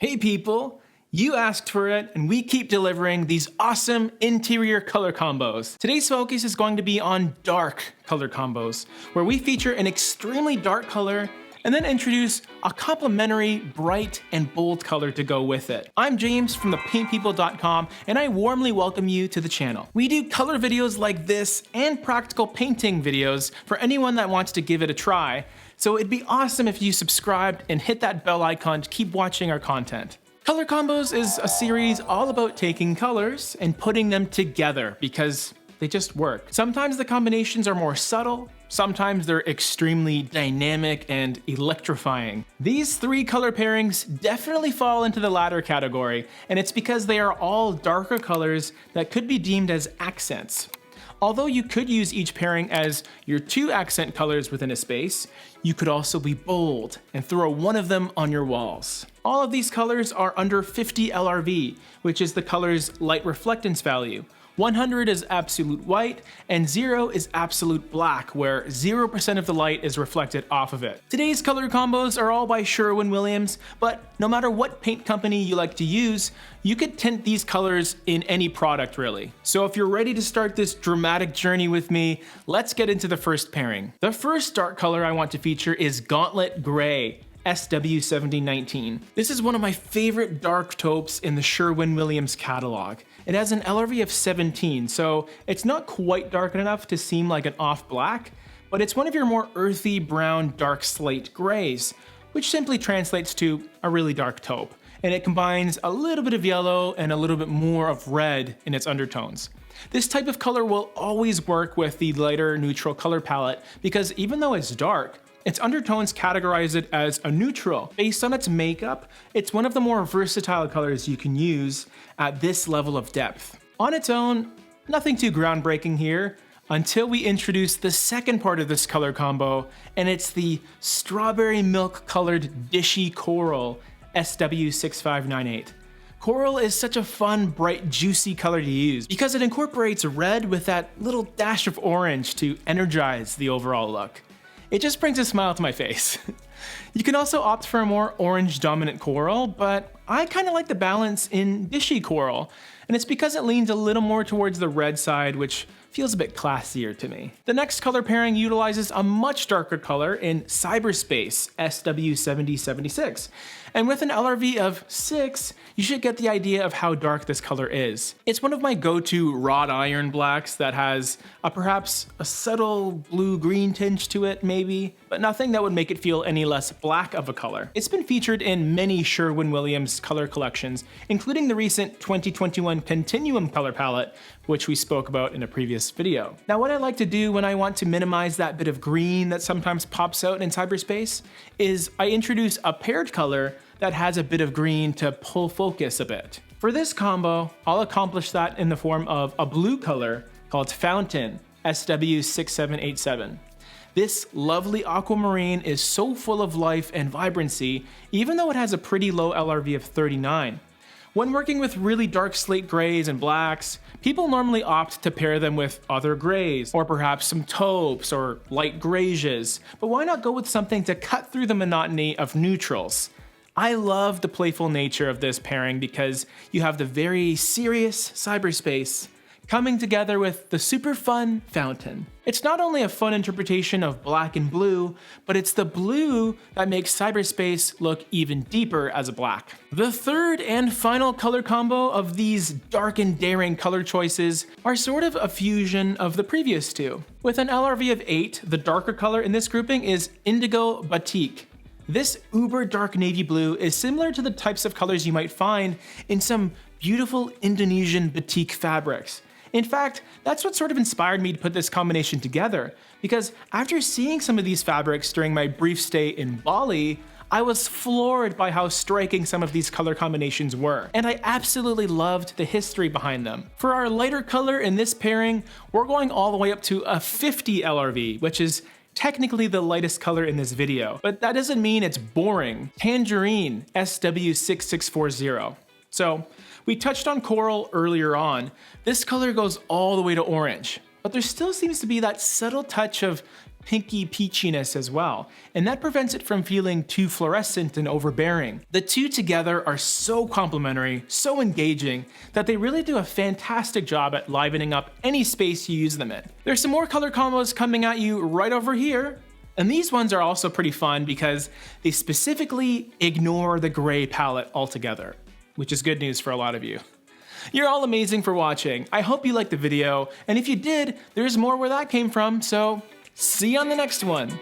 Hey people, you asked for it and we keep delivering these awesome interior color combos. Today's focus is going to be on dark color combos, where we feature an extremely dark color and then introduce a complementary bright and bold color to go with it. I'm James from thepaintpeople.com and I warmly welcome you to the channel. We do color videos like this and practical painting videos for anyone that wants to give it a try. So it'd be awesome if you subscribed and hit that bell icon to keep watching our content. Color Combos is a series all about taking colors and putting them together because they just work. Sometimes the combinations are more subtle, sometimes they're extremely dynamic and electrifying. These three color pairings definitely fall into the latter category, and it's because they are all darker colors that could be deemed as accents. Although you could use each pairing as your two accent colors within a space, you could also be bold and throw one of them on your walls. All of these colors are under 50 LRV, which is the color's light reflectance value. 100 is absolute white, and 0 is absolute black, where 0% of the light is reflected off of it. Today's color combos are all by Sherwin-Williams, but no matter what paint company you like to use, you could tint these colors in any product really. So if you're ready to start this dramatic journey with me, let's get into the first pairing. The first dark color I want to feature is Gauntlet Gray. SW1719. This is one of my favorite dark taupes in the Sherwin-Williams catalog. It has an LRV of 17, so it's not quite dark enough to seem like an off black, but it's one of your more earthy brown dark slate grays, which simply translates to a really dark taupe. And it combines a little bit of yellow and a little bit more of red in its undertones. This type of color will always work with the lighter neutral color palette because even though it's dark, its undertones categorize it as a neutral. Based on its makeup, it's one of the more versatile colors you can use at this level of depth. On its own, nothing too groundbreaking here, until we introduce the second part of this color combo, and it's the strawberry milk colored Dishy Coral, SW6598. Coral is such a fun, bright, juicy color to use because it incorporates red with that little dash of orange to energize the overall look. It just brings a smile to my face. You can also opt for a more orange dominant coral, but I kind of like the balance in Dishy Coral, and it's because it leans a little more towards the red side, which feels a bit classier to me. The next color pairing utilizes a much darker color in Cyberspace, SW7076. And with an LRV of 6, you should get the idea of how dark this color is. It's one of my go-to wrought iron blacks that has perhaps a subtle blue-green tinge to it maybe, but nothing that would make it feel any less black of a color. It's been featured in many Sherwin-Williams color collections, including the recent 2021 Continuum color palette, which we spoke about in a previous video. Now, what I like to do when I want to minimize that bit of green that sometimes pops out in Cyberspace is I introduce a paired color that has a bit of green to pull focus a bit. For this combo, I'll accomplish that in the form of a blue color called Fountain, SW6787. This lovely aquamarine is so full of life and vibrancy, even though it has a pretty low LRV of 39. When working with really dark slate grays and blacks, people normally opt to pair them with other grays, or perhaps some taupes or light grays, but why not go with something to cut through the monotony of neutrals? I love the playful nature of this pairing because you have the very serious Cyberspace coming together with the super fun Fountain. It's not only a fun interpretation of black and blue, but it's the blue that makes Cyberspace look even deeper as a black. The third and final color combo of these dark and daring color choices are sort of a fusion of the previous two. With an LRV of 8, the darker color in this grouping is Indigo Batik. This uber dark navy blue is similar to the types of colors you might find in some beautiful Indonesian batik fabrics. In fact, that's what sort of inspired me to put this combination together, because after seeing some of these fabrics during my brief stay in Bali, I was floored by how striking some of these color combinations were, and I absolutely loved the history behind them. For our lighter color in this pairing, we're going all the way up to a 50 LRV, which is technically the lightest color in this video, but that doesn't mean it's boring. Tangerine, SW6640. So, we touched on coral earlier on. This color goes all the way to orange, but there still seems to be that subtle touch of pinky peachiness as well, and that prevents it from feeling too fluorescent and overbearing. The two together are so complementary, so engaging, that they really do a fantastic job at livening up any space you use them in. There's some more color combos coming at you right over here. And these ones are also pretty fun because they specifically ignore the gray palette altogether, which is good news for a lot of you. You're all amazing for watching. I hope you liked the video, and if you did, there's more where that came from, so see you on the next one.